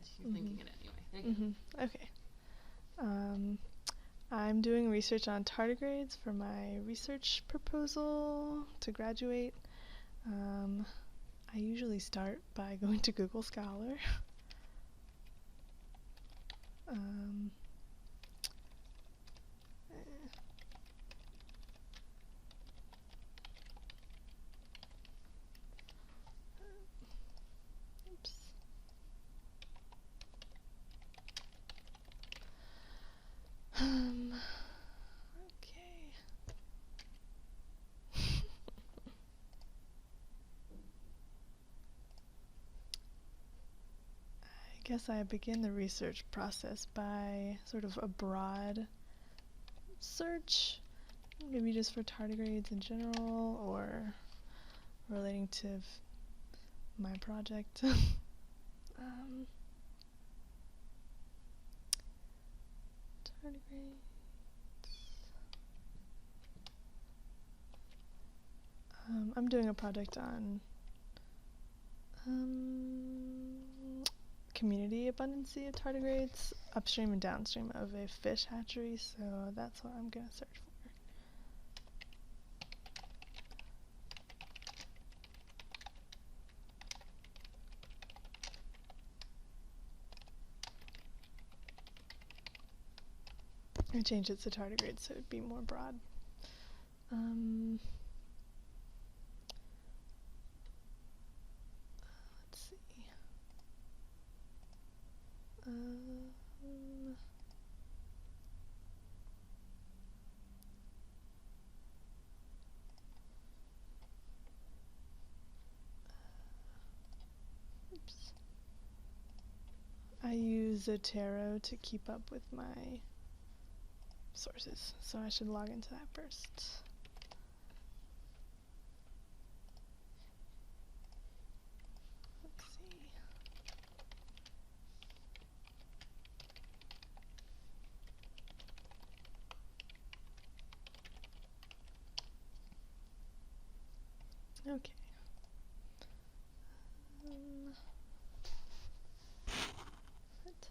it. You're thinking it anyway. Okay. I'm doing research on tardigrades for my research proposal to graduate. I usually start by going to Google Scholar. Oops. Okay. I guess I begin the research process by sort of a broad search, maybe just for tardigrades in general or relating to my project. Tardigrades. I'm doing a project on community abundancy of tardigrades upstream and downstream of a fish hatchery, so that's what I'm going to search for. I changed it to tardigrades so it would be more broad. Let's see. Oops. I use Zotero to keep up with my sources, so I should log into that first. Let's see. Okay. What?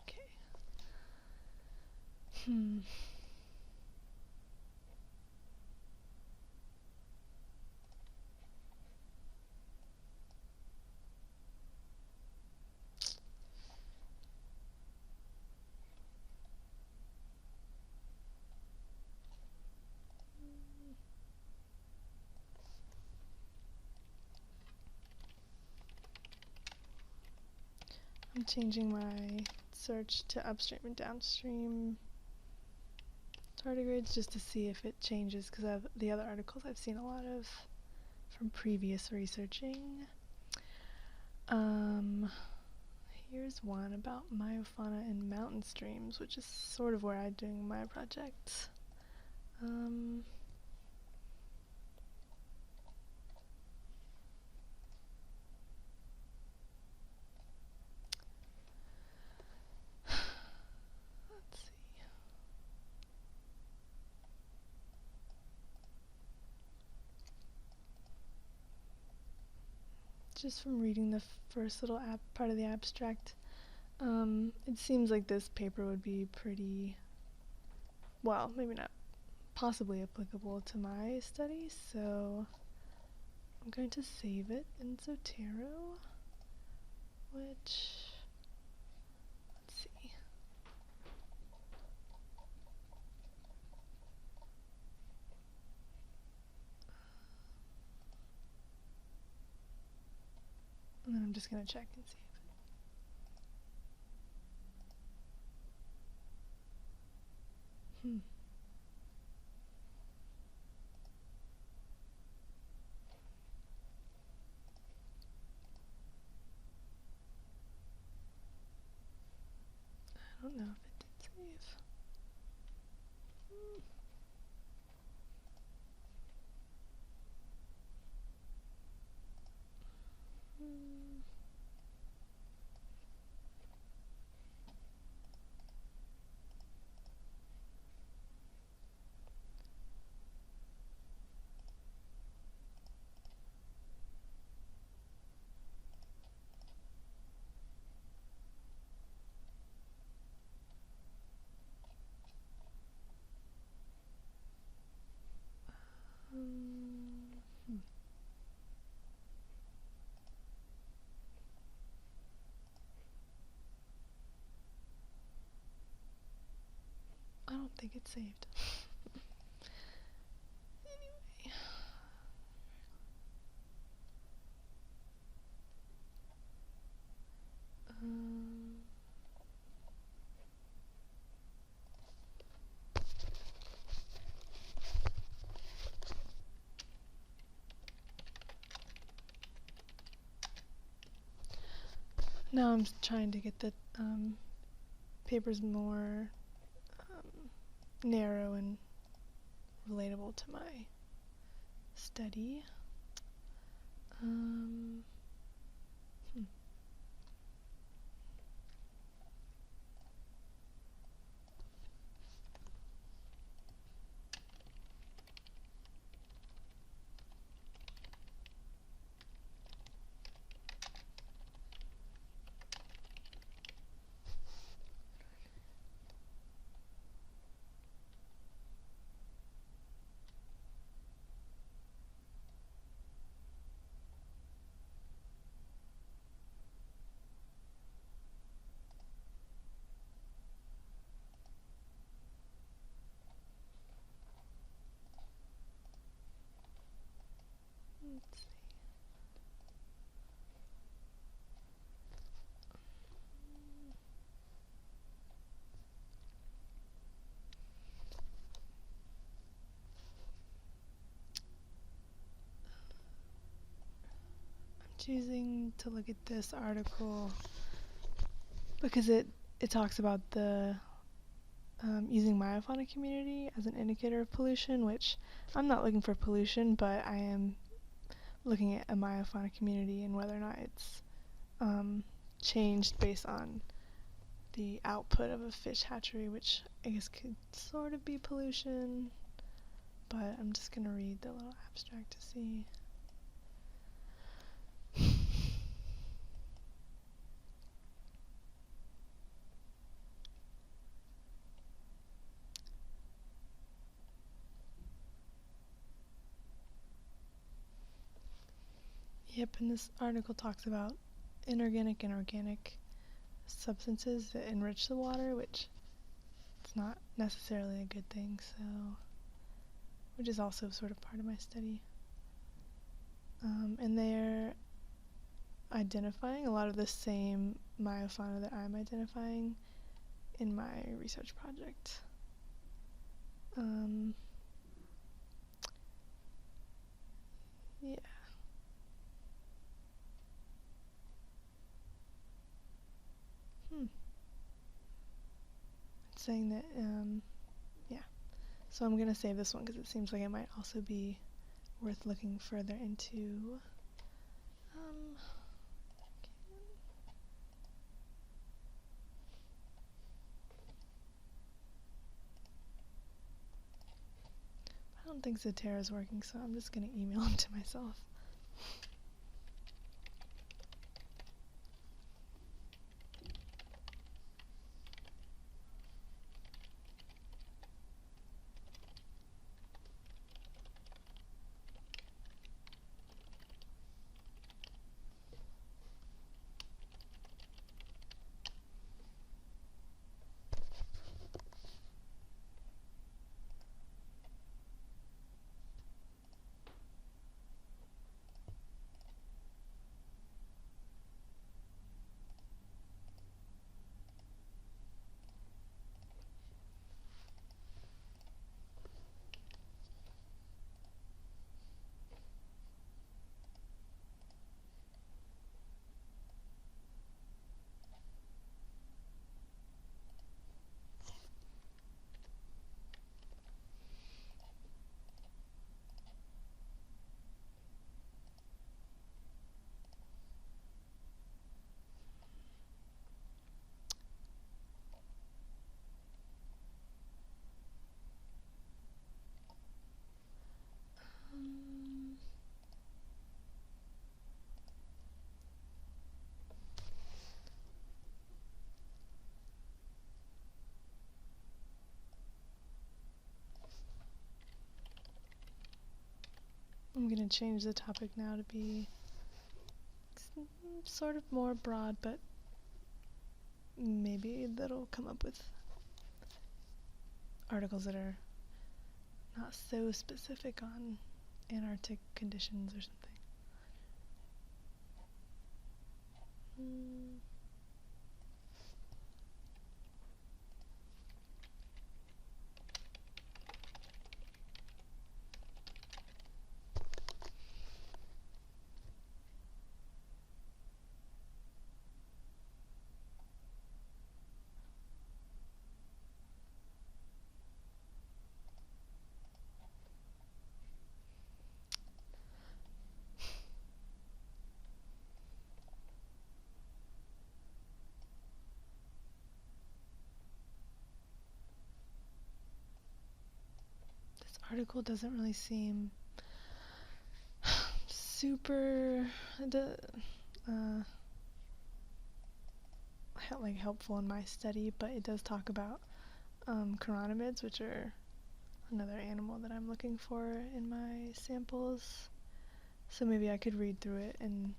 Okay. I'm changing my search to upstream and downstream tardigrades just to see if it changes, because the other articles I've seen a lot of from previous researching. Here's one about meiofauna in mountain streams, which is sort of where I'm doing my project. Let's see. Just from reading the first little part of the abstract, it seems like this paper would be pretty, well, maybe not possibly applicable to my study, so I'm going to save it in Zotero, which, let's see. And then I'm just going to check and see if it... I don't know if it did save. think it's saved. Anyway. Now I'm trying to get the papers more narrow and relatable to my study. Let's see. Choosing to look at this article because it talks about the using myofauna community as an indicator of pollution, which I'm not looking for pollution, but I am looking at a myofauna community and whether or not it's changed based on the output of a fish hatchery, which I guess could sort of be pollution, but I'm just going to read the little abstract to see. Yep, and this article talks about inorganic and organic substances that enrich the water, which it's not necessarily a good thing, so which is also sort of part of my study. And they're identifying a lot of the same myofauna that I'm identifying in my research project. Yeah. It's saying that, yeah. So I'm going to save this one because it seems like it might also be worth looking further into. I don't think Zotera's working, so I'm just going to email him to myself. I'm going to change the topic now to be sort of more broad, but maybe that'll come up with articles that are not so specific on Antarctic conditions or something. Article doesn't really seem super helpful in my study, but it does talk about chironomids, which are another animal that I'm looking for in my samples. So maybe I could read through it and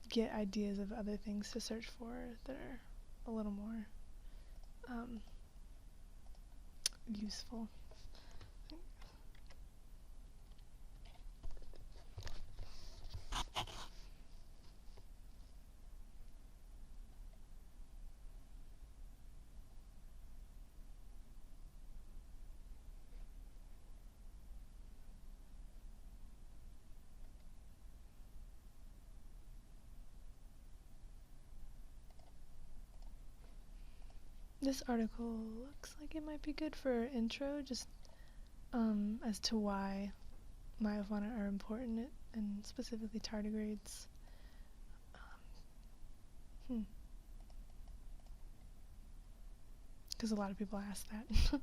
get ideas of other things to search for that are a little more useful. This article looks like it might be good for intro, just as to why myofauna are important and specifically tardigrades. Because a lot of people ask that.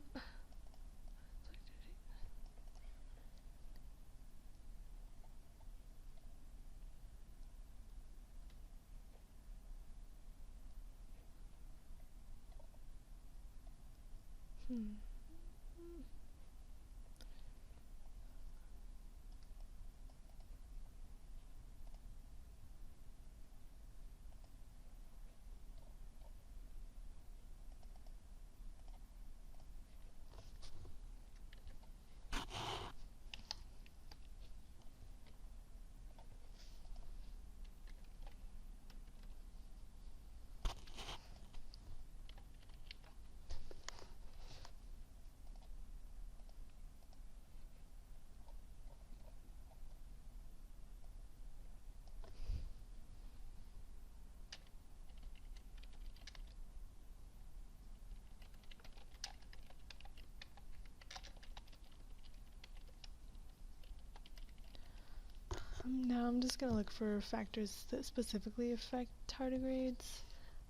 Now I'm just going to look for factors that specifically affect tardigrades,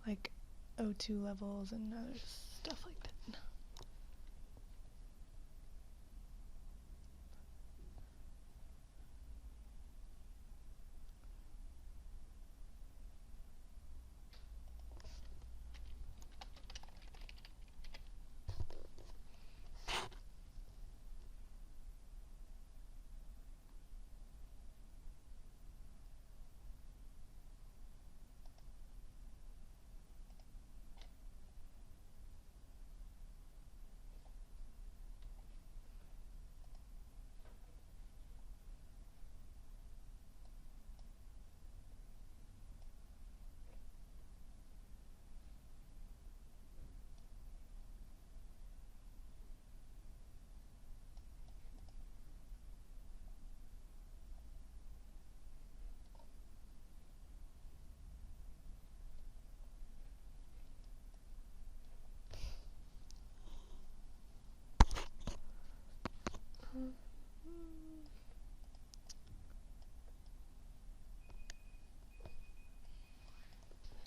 like O2 levels and other stuff like that.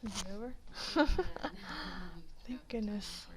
Is it over? Thank goodness.